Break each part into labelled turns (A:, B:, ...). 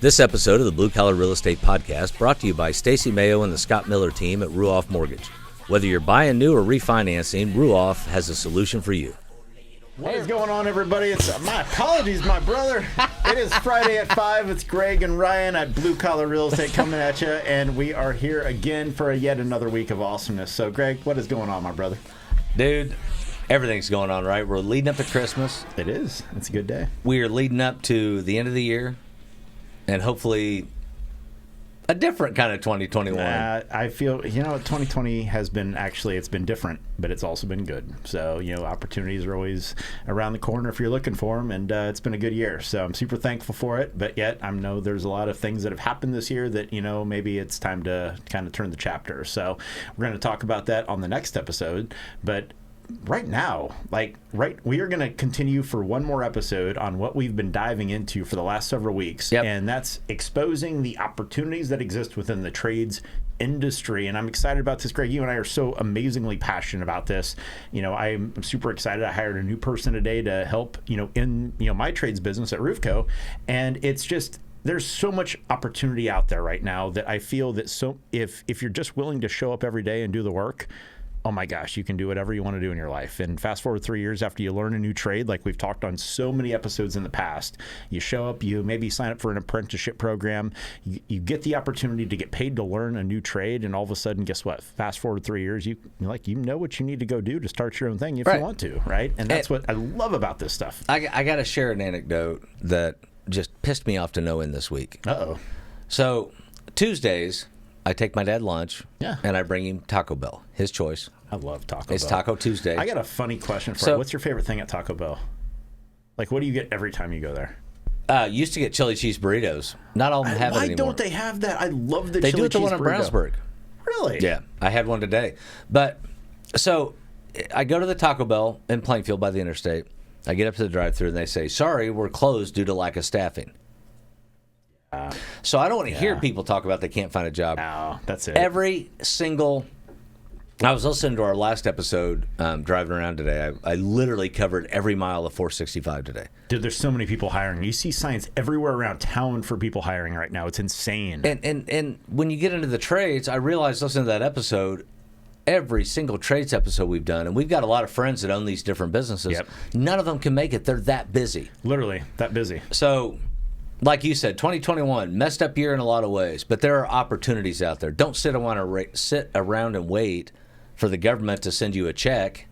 A: This episode of the Blue Collar Real Estate Podcast brought to you by Stacy Mayo and the Scott Miller team at Ruoff Mortgage. Whether you're buying new or refinancing, Ruoff has a solution for you.
B: What is going on, everybody? It's my apologies, my brother. It is Friday at 5. It's Greg and Ryan at Blue Collar Real Estate coming at you, and we are here again for yet another week of awesomeness. So, Greg, what is going on, my brother?
A: Dude, everything's going on, right? We're leading up to Christmas.
B: It is. It's a good day.
A: We are leading up to the end of the year, and hopefully a different kind of 2021.
B: I feel, 2020 has been, it's been different, but it's also been good. So, opportunities are always around the corner if you're looking for them, and it's been a good year. So I'm super thankful for it, but yet I know there's a lot of things that have happened this year that, maybe it's time to kind of turn the chapter. So we're going to talk about that on the next episode, but right now, we are going to continue for one more episode on what we've been diving into for the last several weeks.
A: Yep.
B: And that's exposing the opportunities that exist within the trades industry. And I'm excited about this, Greg. You and I are so amazingly passionate about this. I'm super excited. I hired a new person today to help, in, my trades business at Roofco. And it's just, there's so much opportunity out there right now that I feel that if you're just willing to show up every day and do the work, oh my gosh, you can do whatever you want to do in your life. And fast forward 3 years after you learn a new trade, like we've talked on so many episodes in the past, you show up, you maybe sign up for an apprenticeship program, you get the opportunity to get paid to learn a new trade, and all of a sudden, guess what? Fast forward 3 years, you know what you need to go do to start your own thing if you want to, right? And that's what I love about this stuff.
A: I got to share an anecdote that just pissed me off to no end this week.
B: Uh-oh.
A: So Tuesdays, I take my dad lunch,
B: Yeah.
A: and I bring him Taco Bell, his choice.
B: I love Taco Bell.
A: It's Taco Tuesday.
B: I got a funny question for you. What's your favorite thing at Taco Bell? Like, what do you get every time you go there?
A: Used to get chili cheese burritos. Not all of them have it anymore.
B: Why don't they have that? I love the
A: They
B: chili
A: do it
B: cheese
A: the one in
B: burrito.
A: Brownsburg.
B: Really?
A: Yeah, I had one today. But, so, I go to the Taco Bell in Plainfield by the interstate. I get up to the drive-thru and they say, sorry, we're closed due to lack of staffing. So I don't want to hear people talk about they can't find a job.
B: No, that's it.
A: I was listening to our last episode driving around today. I literally covered every mile of 465 today.
B: Dude, there's so many people hiring. You see signs everywhere around town for people hiring right now. It's insane.
A: And when you get into the trades, I realized listening to that episode, every single trades episode we've done, and we've got a lot of friends that own these different businesses.
B: Yep.
A: None of them can make it. They're that busy.
B: Literally, that busy.
A: So, like you said, 2021, messed up year in a lot of ways, but there are opportunities out there. Don't sit around and wait for the government to send you a check.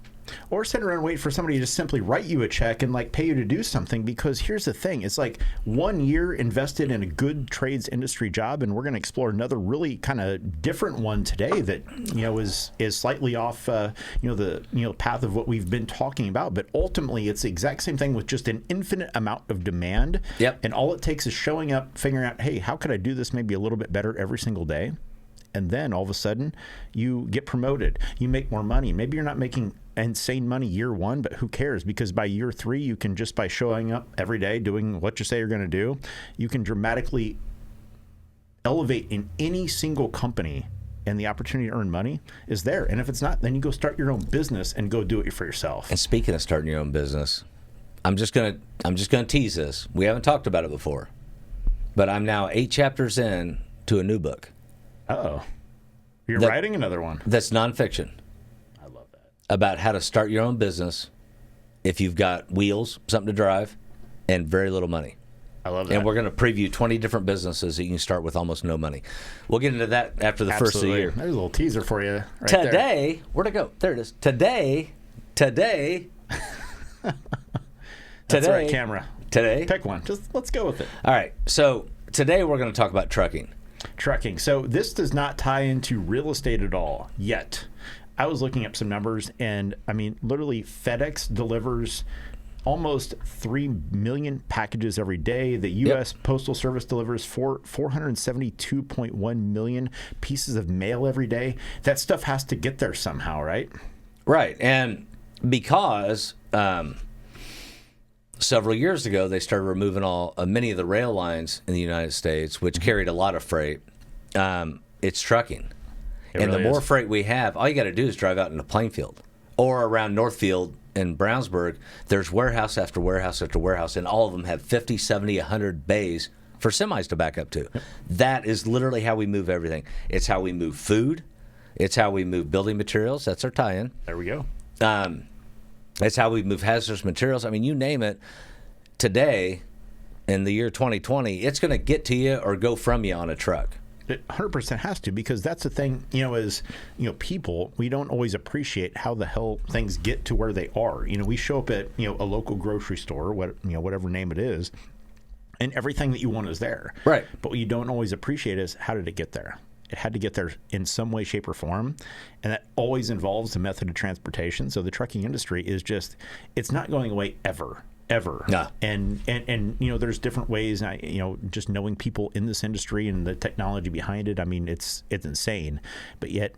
B: Or sit around and wait for somebody to just simply write you a check and pay you to do something, because here's the thing. It's 1 year invested in a good trades industry job, and we're going to explore another really kind of different one today that, is slightly off, the path of what we've been talking about. But ultimately, it's the exact same thing with just an infinite amount of demand.
A: Yep.
B: And all it takes is showing up, figuring out, hey, how could I do this maybe a little bit better every single day? And then all of a sudden, you get promoted. You make more money. Maybe you're not making insane money year one, but who cares? Because by year 3, you can, just by showing up every day, doing what you say you're going to do, you can dramatically elevate in any single company, and the opportunity to earn money is there. And if it's not, then you go start your own business and go do it for yourself.
A: And speaking of starting your own business, I'm just gonna tease this. We haven't talked about it before, but I'm now 8 chapters in to a new book.
B: Uh-oh. You're writing another one.
A: That's nonfiction.
B: I love that.
A: About how to start your own business if you've got wheels, something to drive, and very little money.
B: I love that.
A: And we're going to preview 20 different businesses that you can start with almost no money. We'll get into that after the first of the year.
B: There's a little teaser for you right
A: Today,
B: there.
A: Where'd it go? There it is. Today.
B: That's the right camera.
A: Today.
B: Pick one. Just let's go with it.
A: All right. So today we're going to talk about trucking.
B: Trucking. So this does not tie into real estate at all yet. I was looking up some numbers, and literally FedEx delivers almost 3 million packages every day. The U.S. Postal Service delivers 472.1 million pieces of mail every day. That stuff has to get there somehow, right?
A: Right. And because several years ago, they started removing many of the rail lines in the United States, which carried a lot of freight. It's trucking. And the more freight we have, all you got to do is drive out into Plainfield or around Northfield and Brownsburg. There's warehouse after warehouse after warehouse, and all of them have 50, 70, 100 bays for semis to back up to. That is literally how we move everything. It's how we move food. It's how we move building materials. That's our tie-in.
B: There we go.
A: It's how we move hazardous materials. I mean, you name it. Today, in the year 2020, it's going to get to you or go from you on a truck.
B: It 100% has to, because that's the thing, as people, we don't always appreciate how the hell things get to where they are. We show up at a local grocery store, whatever name it is, and everything that you want is there.
A: Right.
B: But what you don't always appreciate is, how did it get there? It had to get there in some way, shape, or form, and that always involves the method of transportation. So the trucking industry is it's not going away ever.
A: No.
B: And there's different ways. Just knowing people in this industry and the technology behind it, I mean, it's insane. But yet,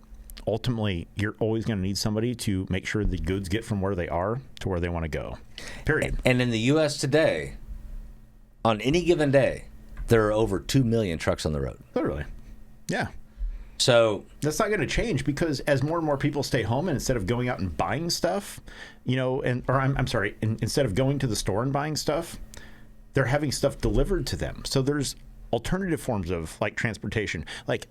B: ultimately, you're always going to need somebody to make sure the goods get from where they are to where they want to go. Period.
A: And in the U.S. today, on any given day, there are over 2 million trucks on the road.
B: Literally. Yeah.
A: So
B: that's not going to change, because as more and more people stay home, and instead of going out and buying stuff, instead of going to the store and buying stuff, they're having stuff delivered to them. So there's alternative forms of transportation.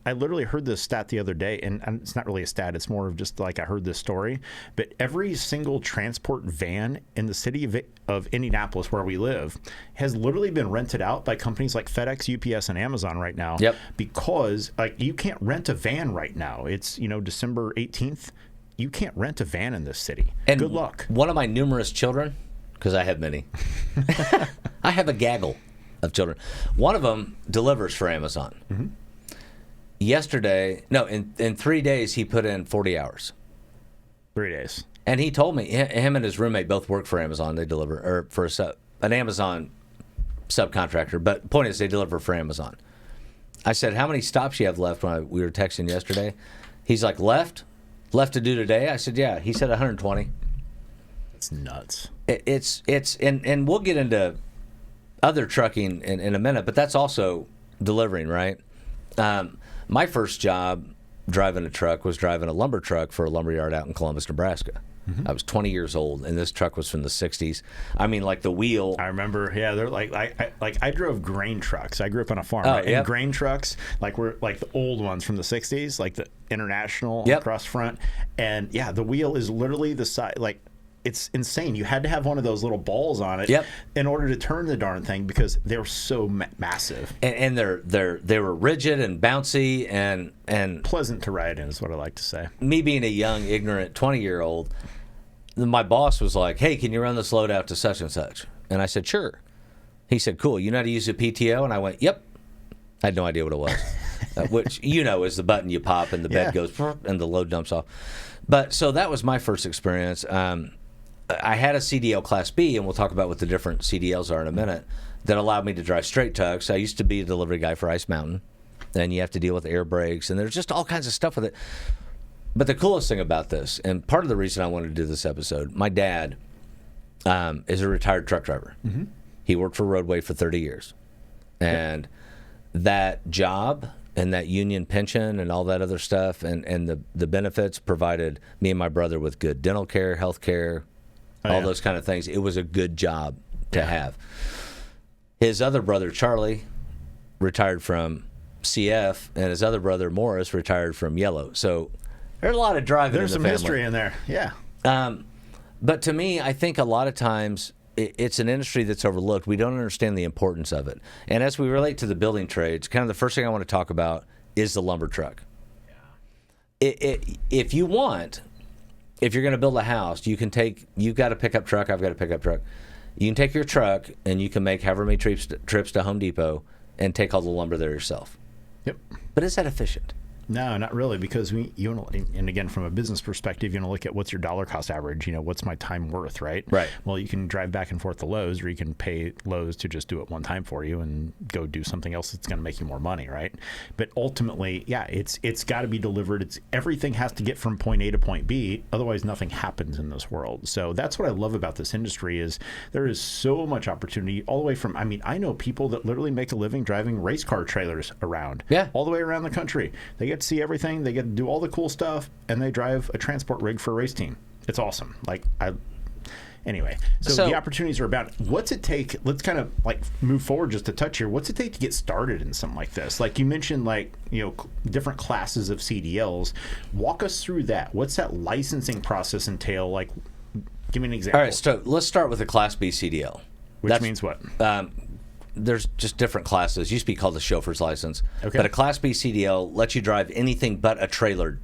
B: I literally heard this stat the other day, and it's not really a stat, it's more of just I heard this story, but every single transport van in the city of Indianapolis, where we live, has literally been rented out by companies like FedEx, UPS, and Amazon right now.
A: Yep.
B: Because you can't rent a van right now. It's December 18th. You can't rent a van in this city.
A: And
B: good luck.
A: One of my numerous children, because I have many, I have a gaggle of children. One of them delivers for Amazon.
B: Mm-hmm.
A: Yesterday, no, in 3 days, he put in 40 hours.
B: 3 days.
A: And he told me, him and his roommate both work for Amazon. They deliver, or for an Amazon subcontractor. But point is, they deliver for Amazon. I said, how many stops you have left when we were texting yesterday? He's like, left to do today? I said, yeah. He said 120.
B: That's nuts.
A: And we'll get into other trucking in a minute, but that's also delivering, right? My first job driving a truck was driving a lumber truck for a lumber yard out in Columbus, Nebraska. Mm-hmm. I was 20 years old, and this truck was from the 60s. I mean, the wheel.
B: I remember, yeah, they're I drove grain trucks. I grew up on a farm, right?
A: Yep.
B: And grain trucks, were the old ones from the 60s, the International cross front. And yeah, the wheel is literally the size, it's insane. You had to have one of those little balls on it in order to turn the darn thing, because they were so massive.
A: And they were rigid and bouncy and
B: pleasant to ride in, is what I like to say.
A: Me being a young, ignorant 20-year-old, my boss was like, hey, can you run this load out to such and such? And I said, sure. He said, cool. You know how to use a PTO? And I went, yep. I had no idea what it was, which is the button you pop and the bed goes and the load dumps off. But so that was my first experience. I had a CDL Class B, and we'll talk about what the different CDLs are in a minute, that allowed me to drive straight tugs. I used to be a delivery guy for Ice Mountain, and you have to deal with air brakes, and there's just all kinds of stuff with it. But the coolest thing about this, and part of the reason I wanted to do this episode, my dad is a retired truck driver. Mm-hmm. He worked for Roadway for 30 years. And that job and that union pension and all that other stuff and the benefits provided me and my brother with good dental care, health care, all those kind of things. It was a good job to have. His other brother, Charlie, retired from CF, and his other brother, Morris, retired from Yellow. So there's a lot of driving
B: There's
A: in the
B: some
A: family.
B: history in there, yeah.
A: But to me, I think a lot of times it's an industry that's overlooked. We don't understand the importance of it. And as we relate to the building trades, kind of the first thing I want to talk about is the lumber truck. Yeah. If you're going to build a house, you've got a pickup truck, I've got a pickup truck. You can take your truck and you can make however many trips to Home Depot and take all the lumber there yourself.
B: Yep.
A: But is that efficient?
B: No, not really, because and again, from a business perspective, you look at what's your dollar cost average, what's my time worth, right?
A: Right.
B: Well, you can drive back and forth to Lowe's, or you can pay Lowe's to just do it one time for you and go do something else that's going to make you more money, right? But ultimately, yeah, it's got to be delivered. Everything has to get from point A to point B, otherwise nothing happens in this world. So that's what I love about this industry is there is so much opportunity all the way from, I know people that literally make a living driving race car trailers around, all the way around the country. They get to see everything, they get to do all the cool stuff, and they drive a transport rig for a race team. It's awesome. Anyway, so the opportunities are about what's it take. Let's kind of like move forward just a touch here. What's it take to get started in something like this? Like you mentioned, like, you know, different classes of CDLs. Walk us through that. What's that licensing process entail? Like, give me an example.
A: All right, so let's start with a Class B CDL.
B: Which means what?
A: There's just different classes. It used to be called the chauffeur's license.
B: Okay.
A: But a Class B CDL lets you drive anything but a trailered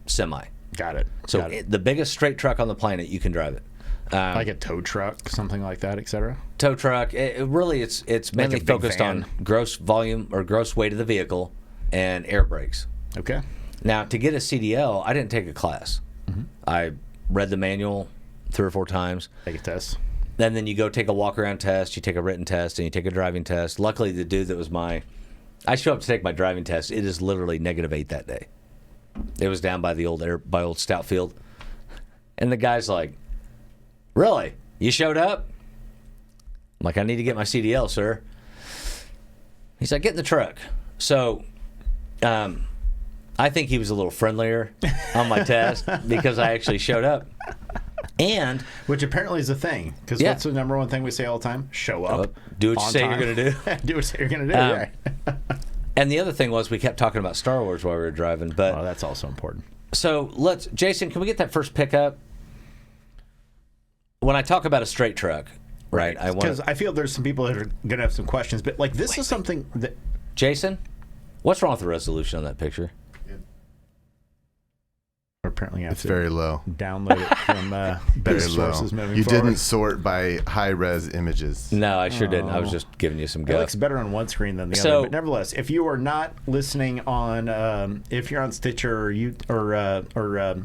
A: semi.
B: Got it.
A: So the biggest straight truck on the planet, you can drive it.
B: Like a tow truck, something like that, etc.
A: Tow truck. It's mainly
B: big
A: focused
B: van.
A: on gross volume or gross weight of the vehicle and air brakes.
B: Okay.
A: Now, to get a CDL, I didn't take a class. I read the manual 3 or 4 times.
B: Take a test.
A: And then you go take a walk-around test, you take a written test, and you take a driving test. Luckily, the dude that was I show up to take my driving test. It is literally -8 that day. It was down by the old Stout Field. And the guy's like, "Really? You showed up?" I'm like, "I need to get my CDL, sir." He's like, "Get in the truck." So I think he was a little friendlier on my test because I actually showed up. And
B: which apparently is a thing, because what's the number one thing we say all the time? Show up.
A: Do what you say you're going to do.
B: Do what you say you're going to do, right.
A: And the other thing was we kept talking about Star Wars while we were driving. But
B: that's also important.
A: So Jason, can we get that first pickup? When I talk about a straight truck, right?
B: Because I feel there's some people that are going to have some questions, but like this is something that...
A: Jason, what's wrong with the resolution on that picture?
B: Apparently,
C: it's very low.
B: Download it from
C: very
B: sources
C: low.
B: moving
C: You
B: forward.
C: didn't sort by high-res images.
A: No, I sure didn't. I was just giving you some
B: It
A: guff.
B: looks better on one screen than the other. But nevertheless, if you are not listening on, if you're on Stitcher or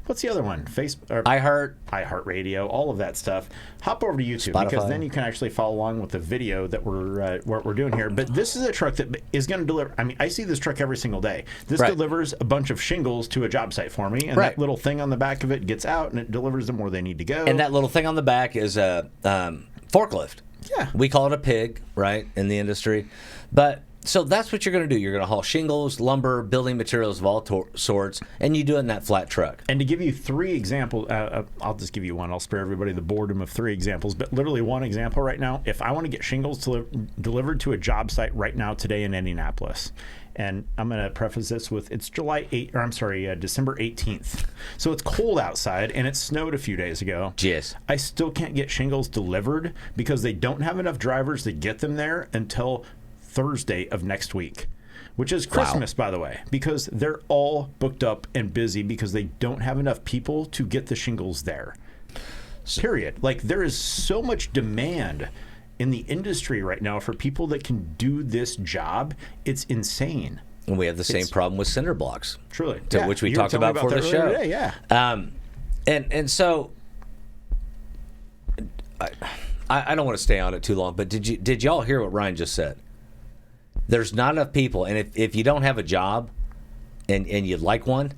B: what's the other one? iHeartRadio, all of that stuff. Hop over to YouTube,
A: Spotify.
B: because then you can actually follow along with the video that we're doing here. But this is a truck that is going to deliver. I mean, I see this truck every single day. This delivers a bunch of shingles to a job site for me, and that little thing on the back of it gets out and it delivers them where they need to go.
A: And that little thing on the back is a forklift.
B: Yeah.
A: We call it a pig, right, in the industry. But so that's what you're going to do. You're going to haul shingles, lumber, building materials of all sorts, and you do it in that flat truck.
B: And to give you 3 examples, I'll just give you one. I'll spare everybody the boredom of 3 examples, but literally one example right now. If I want to get shingles delivered to a job site right now today in Indianapolis, and I'm going to preface this with it's December 18th. So it's cold outside and it snowed a few days ago.
A: Yes.
B: I still can't get shingles delivered because they don't have enough drivers to get them there until Thursday of next week, which is Christmas, by the way, because they're all booked up and busy because they don't have enough people to get the shingles there. Period. Like, there is so much demand in the industry right now for people that can do this job. It's insane.
A: And we have the same problem with cinder blocks.
B: Truly.
A: Which we talked about before the show.
B: Today, yeah.
A: And so I don't want to stay on it too long, but did y'all hear what Ryan just said? There's not enough people, and if you don't have a job and you'd like one,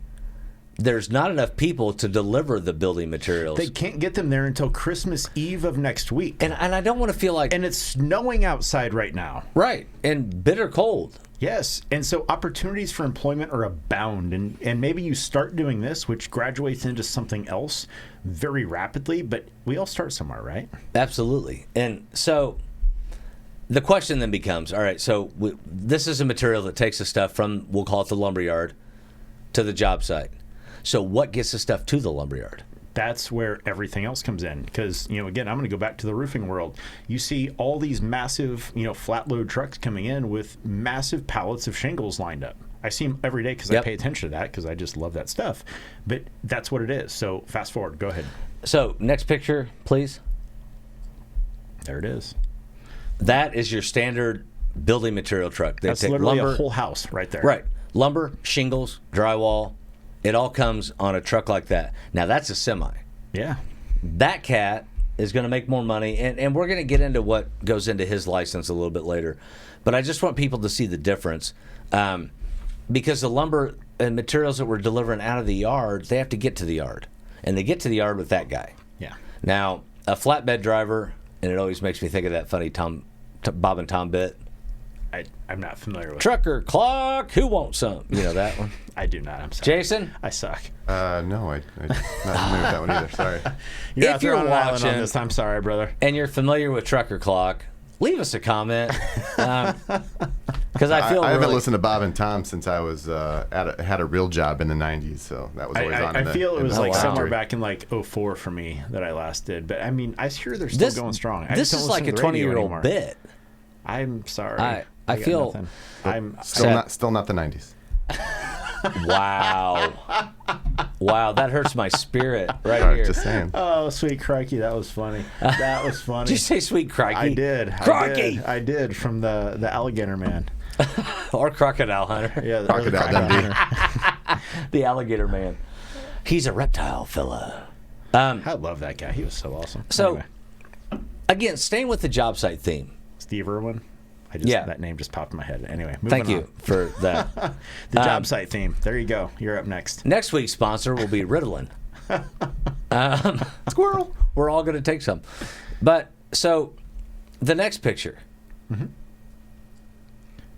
A: there's not enough people to deliver the building materials.
B: They can't get them there until Christmas Eve of next week.
A: And I don't want to feel like...
B: And it's snowing outside right now.
A: Right, and bitter cold.
B: Yes, and so opportunities for employment are abound, and maybe you start doing this, which graduates into something else very rapidly, but we all start somewhere, right?
A: Absolutely. And so the question then becomes, all right, so this is a material that takes the stuff from, we'll call it the lumberyard, to the job site. So what gets the stuff to the lumberyard?
B: That's where everything else comes in. Because, again, I'm going to go back to the roofing world. You see all these massive, flat load trucks coming in with massive pallets of shingles lined up. I see them every day because I pay attention to that because I just love that stuff. But that's what it is. So fast forward. Go ahead.
A: So next picture, please.
B: There it is.
A: That is your standard building material truck.
B: That's literally a whole house right there.
A: Right. Lumber, shingles, drywall. It all comes on a truck like that. Now, that's a semi.
B: Yeah.
A: That cat is going to make more money, and we're going to get into what goes into his license a little bit later. But I just want people to see the difference. Because the lumber and materials that we're delivering out of the yard, they have to get to the yard. And they get to the yard with that guy.
B: Yeah.
A: Now, a flatbed driver, and it always makes me think of that funny Bob and Tom bit.
B: I'm not familiar with.
A: Trucker clock. Who wants some? You know that one.
B: I do not. I'm sorry.
A: Jason?
B: I suck.
C: No, I'm not familiar with that one either. Sorry.
B: You're
A: If
B: out there
A: you're
B: on an island
A: watching-
B: on this. I'm sorry, brother.
A: And you're familiar with Trucker Clock, leave us a comment. Because I feel
C: I haven't
A: really-
C: listened to Bob and Tom since I was had a real job in the '90s, so that was always on.
B: I feel it was like
A: wow.
B: somewhere back in like 04 for me that I last did. But I mean, I hear they're still going strong. I
A: This
B: just
A: is
B: don't
A: like a
B: listen to the radio
A: 20-year-old
B: anymore.
A: bit.
B: I'm sorry.
A: I
B: got
A: feel-
B: nothing. I'm
C: still not the '90s.
A: Wow. Wow, that hurts my spirit right
C: All right,
A: here.
C: just saying.
B: Oh, sweet crikey, that was funny. That was funny.
A: Did you say sweet crikey?
B: I did.
A: Crikey!
B: I did from the alligator man.
A: Or Crocodile Hunter.
B: Yeah, the
C: Crocodile Dundee.
B: hunter.
A: The alligator man. He's a reptile fella.
B: I love that guy. He was so awesome.
A: So,
B: Anyway,
A: again, staying with the job site theme.
B: Steve Irwin.
A: Yeah.
B: That name just popped in my head. Anyway, moving
A: Thank
B: on.
A: you for that.
B: The job site theme. There you go. You're up next.
A: Next week's sponsor will be Ritalin.
C: Squirrel.
A: We're all going to take some. But, so, the next picture.
B: There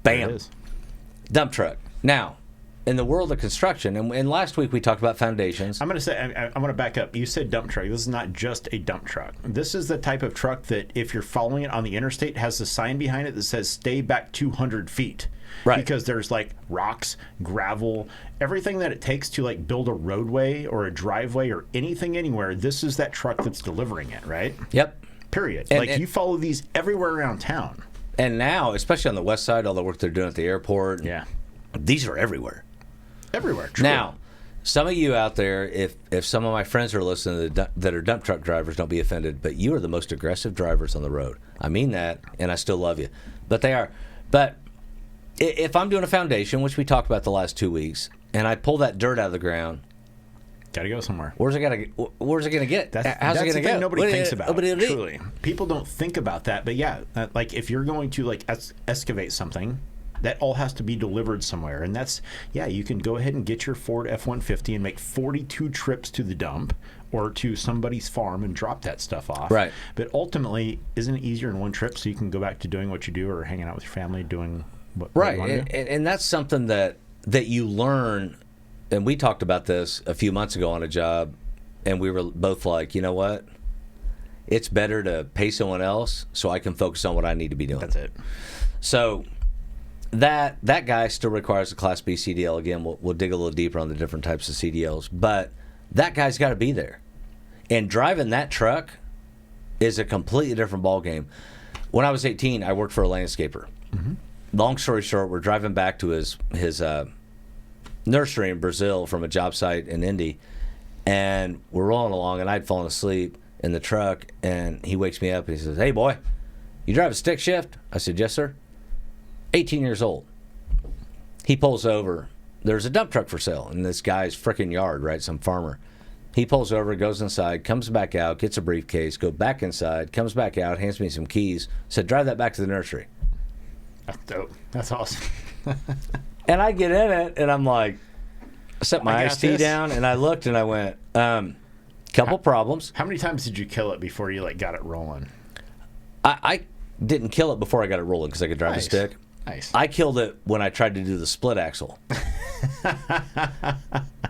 A: Bam.
B: it is.
A: Dump truck. Now, in the world of construction, and last week we talked about foundations.
B: I'm going to say, I'm going to back up. You said dump truck. This is not just a dump truck. This is the type of truck that if you're following it on the interstate, has a sign behind it that says stay back 200 feet.
A: Right.
B: Because there's like rocks, gravel, everything that it takes to like build a roadway or a driveway or anything anywhere. This is that truck that's delivering it, right?
A: Yep.
B: Period.
A: And-
B: like you follow these everywhere around town.
A: And now, especially on the west side, all the work they're doing at the airport,
B: Yeah.
A: these are everywhere.
B: Everywhere. True.
A: Now, some of you out there, if some of my friends are listening that are dump truck drivers, don't be offended, but you are the most aggressive drivers on the road. I mean that, and I still love you. But they are. But if I'm doing a foundation, which we talked about the last 2 weeks, and I pull that dirt out of the ground,
B: got to go somewhere.
A: where's it going to get? How's
B: That's
A: it going to
B: the
A: go?
B: thing nobody thinks about.
A: Nobody-
B: Truly, people don't think about that. But yeah, like if you're going to like excavate something, that all has to be delivered somewhere. And that's you can go ahead and get your Ford F-150 and make 42 trips to the dump or to somebody's farm and drop that stuff off.
A: Right.
B: But ultimately, isn't it easier in one trip so you can go back to doing what you do or hanging out with your family doing what you
A: Right,
B: want to do?
A: and that's something that you learn. And we talked about this a few months ago on a job, and we were both like, you know what? It's better to pay someone else so I can focus on what I need to be doing.
B: That's it.
A: So that guy still requires a Class B CDL. Again, we'll dig a little deeper on the different types of CDLs, but that guy's got to be there. And driving that truck is a completely different ballgame. When I was 18, I worked for a landscaper.
B: Mm-hmm.
A: Long story short, we're driving back to his nursery in Brazil from a job site in Indy, and we're rolling along, and I'd fallen asleep in the truck, and he wakes me up and he says, "Hey boy, you drive a stick shift?" I said, "Yes sir." 18 years old. He pulls over. There's a dump truck for sale in this guy's frickin' yard, right? Some farmer. He pulls over, goes inside, comes back out, gets a briefcase, go back inside, comes back out, hands me some keys, said, "Drive that back to the nursery."
B: That's dope. That's awesome.
A: And I get in it, and I'm like, I set my
B: I got
A: iced tea
B: this.
A: down, and I looked, and I went, couple problems.
B: How many times did you kill it before you like got it rolling?
A: I didn't kill it before I got it rolling because I could drive a
B: Nice.
A: stick.
B: Nice.
A: I killed it when I tried to do the split axle.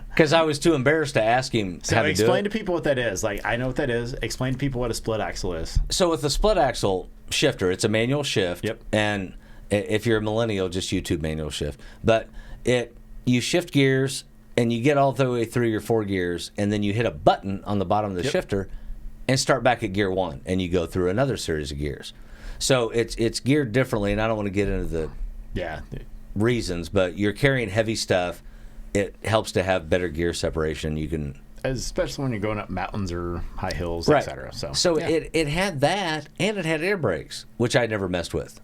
A: Because I was too embarrassed to ask him
B: So
A: how to do
B: explain
A: it.
B: to people what that is. Like, I know what that is. Explain to people what a split axle is.
A: So with the split axle shifter, it's a manual shift.
B: Yep.
A: And if you're a millennial, just YouTube manual shift. But you shift gears and you get all the way through your 4 gears, and then you hit a button on the bottom of the
B: Yep.
A: shifter and start back at gear 1, and you go through another series of gears. So it's geared differently, and I don't want to get into the
B: Yeah.
A: reasons, but you're carrying heavy stuff. It helps to have better gear separation. You can
B: Especially when you're going up mountains or high hills,
A: right.
B: etc. So yeah.
A: it had that, and it had air brakes, which I never messed with.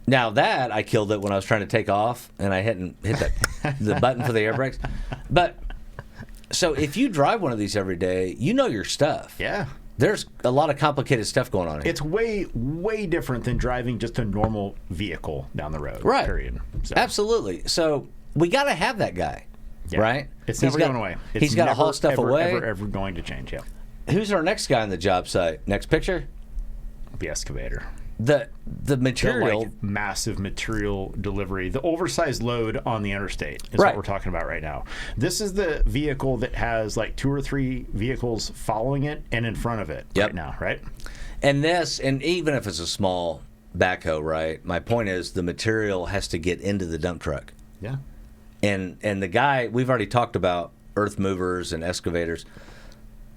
A: Now that I killed it when I was trying to take off, and I hadn't hit the button for the air brakes. But so if you drive one of these every day, you know your stuff.
B: Yeah.
A: There's a lot of complicated stuff going on here.
B: It's way, way different than driving just a normal vehicle down the road.
A: Right.
B: Period. So,
A: Absolutely. So we got to have that guy,
B: yeah.
A: right?
B: It's
A: He's
B: never
A: got-
B: going away. It's
A: He's got to
B: never,
A: haul stuff
B: ever,
A: away.
B: Ever going to change. Yeah.
A: Who's our next guy on the job site? Next picture?
B: The excavator.
A: the
B: The,
A: material.
B: like, massive material delivery, the oversized load on the interstate is
A: Right.
B: what we're talking about right now. This is the vehicle that has like 2 or 3 vehicles following it and in front of it
A: Yep.
B: right now, right?
A: And even if it's a small backhoe, right? My point is the material has to get into the dump truck.
B: Yeah.
A: And the guy, we've already talked about earth movers and excavators,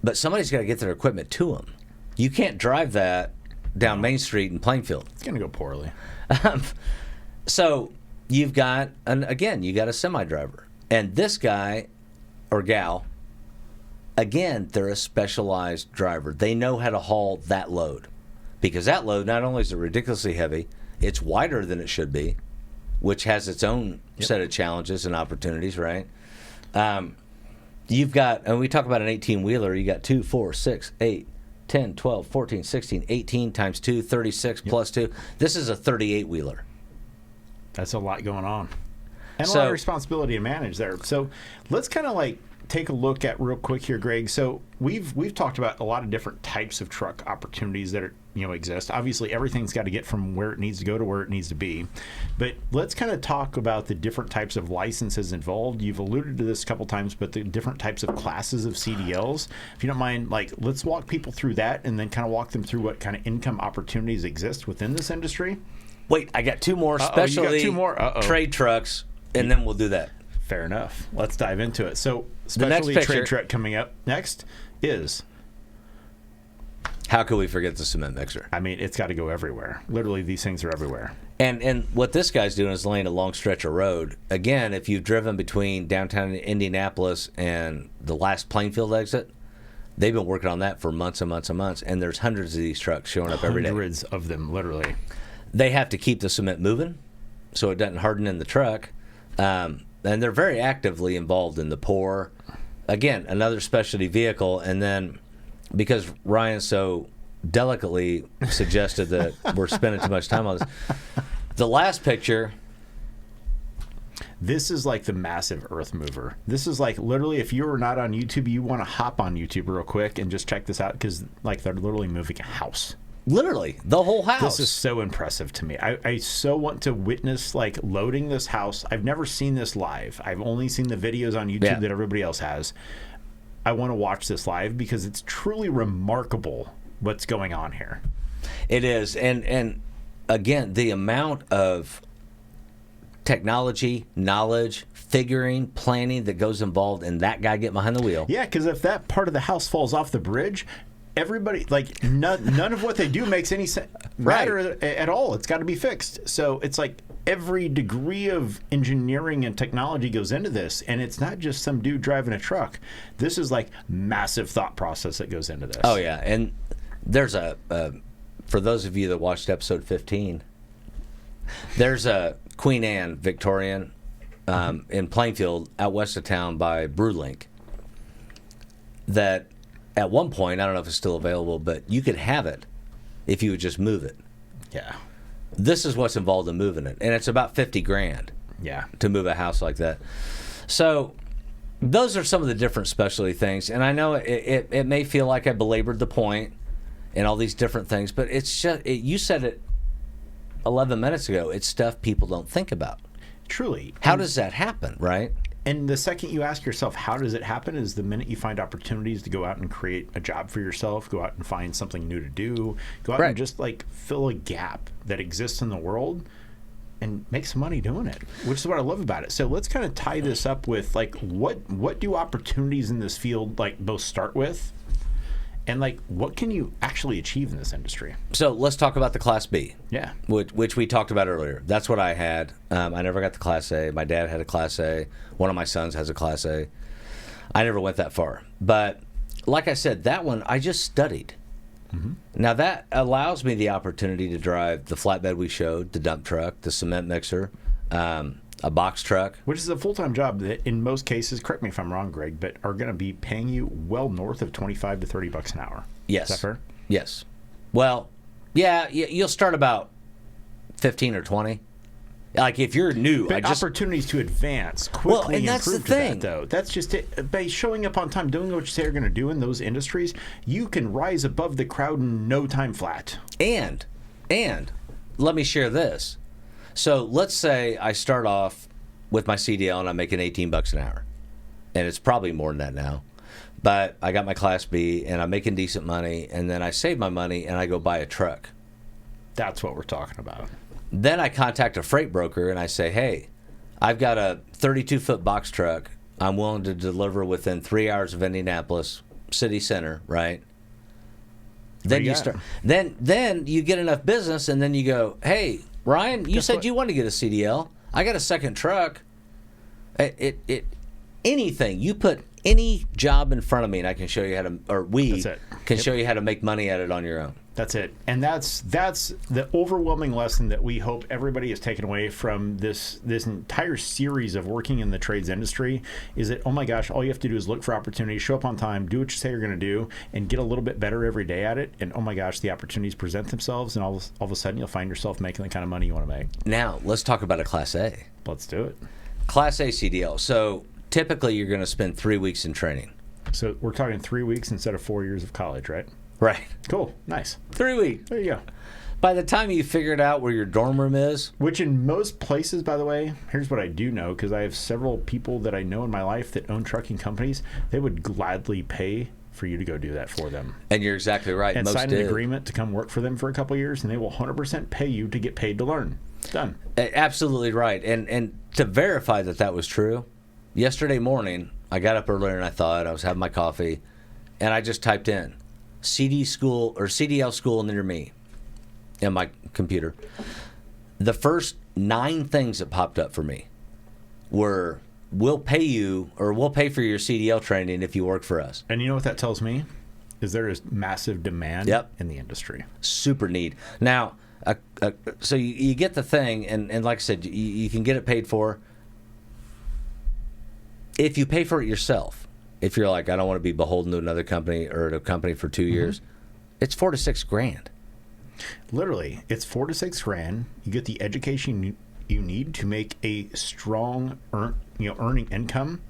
A: but somebody's got to get their equipment to them. You can't drive that down Main Street in Plainfield.
B: It's going to go poorly.
A: So you've got, you got a semi driver. And this guy or gal, again, they're a specialized driver. They know how to haul that load. Because that load, not only is it ridiculously heavy, it's wider than it should be, which has its own set of challenges and opportunities, right? You've got, and we talk about an 18-wheeler, you got 2, 4, 6, 8, 10, 12, 14, 16, 18 times 2, 36 plus 2. This is a 38-wheeler.
B: That's a lot going on. And a
A: So-
B: lot of responsibility to manage there. So let's kind of like take a look at real quick here, Greg. So we've talked about a lot of different types of truck opportunities that are, exist. Obviously, everything's got to get from where it needs to go to where it needs to be. But let's kind of talk about the different types of licenses involved. You've alluded to this a couple times, but the different types of classes of CDLs. If you don't mind, like, let's walk people through that and then kind of walk them through what kind of income opportunities exist within this industry.
A: Wait, I got 2 more
B: You got
A: specialty
B: 2 more?
A: trade trucks, and then we'll do that.
B: Fair enough. Let's dive into it. So,
A: The next
B: specialty
A: picture-
B: trade truck coming up next is,
A: How could we forget the cement mixer?
B: I mean, it's got to go everywhere. Literally, these things are everywhere.
A: And what this guy's doing is laying a long stretch of road. Again, if you've driven between downtown Indianapolis and the last Plainfield exit, they've been working on that for months and months and months, and there's hundreds of these trucks showing up every day.
B: Hundreds of them, literally.
A: They have to keep the cement moving so it doesn't harden in the truck. And they're very actively involved in the pour. Again, another specialty vehicle. And then because Ryan so delicately suggested that we're spending too much time on this, the last picture.
B: This is like the massive earth mover. This is like literally, if you are not on YouTube, you want to hop on YouTube real quick and just check this out because like they're literally moving a house.
A: Literally, the whole house.
B: This is so impressive to me. I so want to witness like loading this house. I've never seen this live. I've only seen the videos on YouTube that everybody else has. I want to watch this live because it's truly remarkable what's going on here.
A: It is. And again, the amount of technology, knowledge, figuring, planning that goes involved in that guy getting behind the wheel.
B: Yeah, because if that part of the house falls off the bridge, everybody, like, none of what they do makes any matter at all. It's got to be fixed. So it's like every degree of engineering and technology goes into this, and it's not just some dude driving a truck. This is like massive thought process that goes into this.
A: Oh, yeah. And there's for those of you that watched episode 15, there's a Queen Anne Victorian in Plainfield, out west of town by Brewlink, that at one point, I don't know if it's still available, but you could have it if you would just move it.
B: Yeah.
A: This is what's involved in moving it, and it's about $50,000
B: Yeah.
A: to move a house like that. So those are some of the different specialty things, and I know it may feel like I belabored the point and all these different things, but it's just you said it 11 minutes ago. It's stuff people don't think about.
B: Truly.
A: How does that happen, right?
B: And the second you ask yourself, how does it happen, is the minute you find opportunities to go out and create a job for yourself, go out and find something new to do, go out and just like fill a gap that exists in the world and make some money doing it, which is what I love about it. So let's kind of tie this up with like, what do opportunities in this field like both start with, and like what can you actually achieve in this industry?
A: So let's talk about the Class B.
B: Yeah.
A: Which we talked about earlier. That's what I had. I never got the Class A. My dad had a Class A. One of my sons has a Class A. I never went that far. But like I said, that one I just studied. Mm-hmm. Now that allows me the opportunity to drive the flatbed we showed, the dump truck, the cement mixer, a box truck.
B: Which is a full-time job that in most cases, correct me if I'm wrong, Greg, but are going to be paying you well north of $25 to $30 an hour.
A: Yes.
B: Is that fair?
A: Yes. Well, yeah, you'll start about 15 or 20. Like if you're new,
B: but opportunities to advance quickly
A: and that's
B: improve
A: the thing.
B: that, though. That's just it. By showing up on time, doing what you say you're going to do in those industries, you can rise above the crowd in no time flat.
A: And And let me share this. So let's say I start off with my CDL and I'm making $18 an hour. And it's probably more than that now. But I got my Class B and I'm making decent money. And then I save my money and I go buy a truck.
B: That's what we're talking about.
A: Then I contact a freight broker and I say, hey, I've got a 32-foot box truck. I'm willing to deliver within 3 hours of Indianapolis city center, right? Then you start. Then you get enough business, and then you go, hey, Ryan, you said you want to get a CDL. I got a second truck. Anything you put any job in front of me, and I can show you how to, or we can show you how to make money at it on your own.
B: That's it. And that's the overwhelming lesson that we hope everybody has taken away from this entire series of working in the trades industry is that, oh my gosh, all you have to do is look for opportunities, show up on time, do what you say you're going to do, and get a little bit better every day at it. And oh my gosh, the opportunities present themselves, and all of a sudden you'll find yourself making the kind of money you want to make.
A: Now, let's talk about a Class A.
B: Let's do it.
A: Class A CDL. So typically you're going to spend 3 weeks in training.
B: So we're talking 3 weeks instead of 4 years of college, right?
A: Right.
B: Cool. Nice.
A: 3 weeks.
B: There you go.
A: By the time you figured out where your dorm room is.
B: Which in most places, by the way, here's what I do know, because I have several people that I know in my life that own trucking companies. They would gladly pay for you to go do that for them.
A: And you're exactly right.
B: And
A: most
B: sign
A: did.
B: an agreement to come work for them for a couple of years, and they will 100% pay you to get paid to learn. Done.
A: Absolutely right. And to verify that was true, yesterday morning, I got up earlier and I was having my coffee, and I just typed in CDL school near me in my computer. The first 9 things that popped up for me were, we'll pay for your CDL training if you work for us.
B: And you know what that tells me? Is there is massive demand in the industry.
A: Super neat. Now, so you get the thing, and like I said, you can get it paid for. If you pay for it yourself, if you're like, I don't want to be beholden to another company or a company for 2 years, it's $4,000 to $6,000.
B: Literally, it's $4,000 to $6,000. You get the education you need to make a strong earning income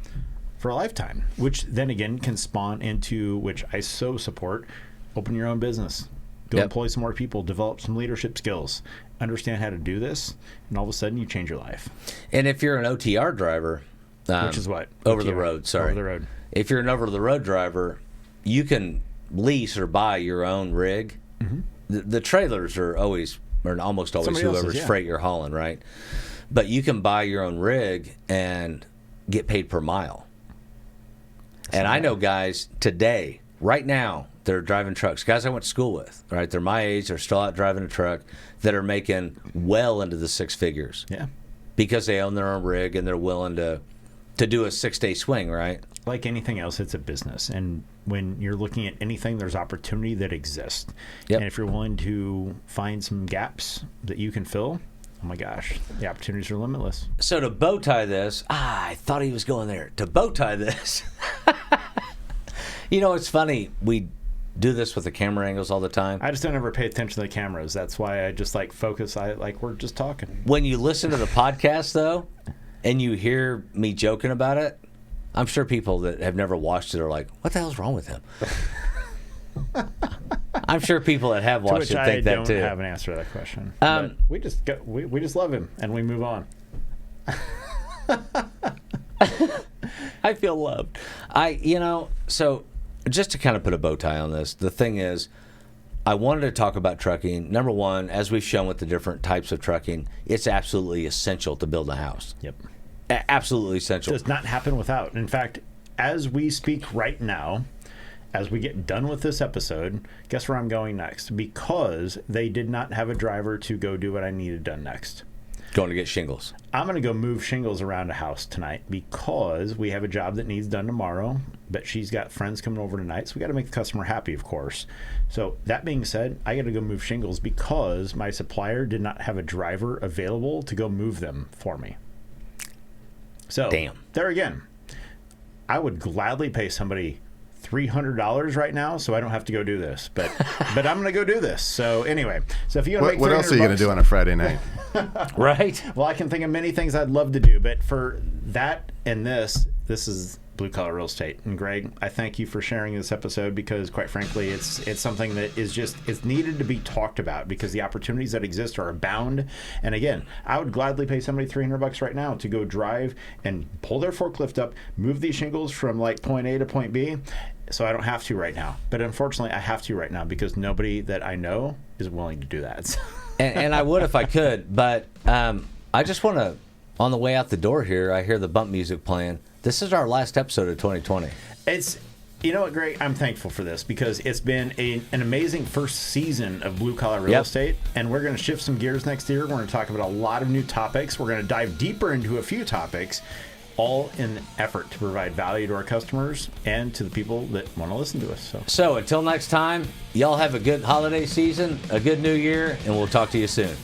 B: for a lifetime, which then again can spawn into, which I so support, open your own business. Go employ some more people, develop some leadership skills, understand how to do this, and all of a sudden you change your life.
A: And if you're an OTR driver,
B: which is what?
A: Over the road, sorry.
B: Over the road.
A: If you're an over-the-road driver, you can lease or buy your own rig. Mm-hmm. The trailers are almost always whoever's freight you're hauling, right? But you can buy your own rig and get paid per mile. And I know guys today, right now, they're driving trucks. Guys I went to school with, right? They're my age. They're still out driving a truck that are making well into the 6 figures.
B: Yeah.
A: Because they own their own rig and they're willing to do a 6-day swing, right?
B: Like anything else, it's a business. And when you're looking at anything, there's opportunity that exists. Yep. And if you're willing to find some gaps that you can fill, oh my gosh, the opportunities are limitless.
A: So to bow tie this, I thought he was going there. To bow tie this, it's funny. We do this with the camera angles all the time.
B: I just don't ever pay attention to the cameras. That's why I just focus. We're just talking.
A: When you listen to the podcast, though, and you hear me joking about it, I'm sure people that have never watched it are like, what the hell's wrong with him? I'm sure people that have watched it think that too.
B: I don't have an answer to that question. But we just love him and we move on.
A: I feel loved. So just to kind of put a bow tie on this, the thing is, I wanted to talk about trucking. Number one, as we've shown with the different types of trucking, it's absolutely essential to build a house.
B: Yep.
A: Absolutely essential.
B: It does not happen without. In fact, as we speak right now, as we get done with this episode, guess where I'm going next? Because they did not have a driver to go do what I needed done next.
A: Going to get shingles.
B: I'm going to go move shingles around a house tonight because we have a job that needs done tomorrow, but she's got friends coming over tonight, so we got to make the customer happy, of course. So that being said, I got to go move shingles because my supplier did not have a driver available to go move them for me. So there again, I would gladly pay somebody $300 right now, so I don't have to go do this. But I'm going to go do this. So anyway, so if you want to make
C: what else are you going to do on a Friday night?
A: Right.
B: Well, I can think of many things I'd love to do, but for that and this is blue collar real estate. And Greg, I thank you for sharing this episode because, quite frankly, it's something that is just it's needed to be talked about because the opportunities that exist are abound. And again, I would gladly pay somebody $300 right now to go drive and pull their forklift up, move these shingles from like point A to point B. So I don't have to right now. But unfortunately, I have to right now because nobody that I know is willing to do that.
A: and I would if I could, but I just want to, on the way out the door here, I hear the bump music playing. This is our last episode of 2020.
B: You know what, Greg? I'm thankful for this because it's been an amazing first season of Blue Collar Real Estate, and we're going to shift some gears next year. We're going to talk about a lot of new topics. We're going to dive deeper into a few topics, all in an effort to provide value to our customers and to the people that want to listen to us. So
A: until next time, y'all have a good holiday season, a good new year, and we'll talk to you soon.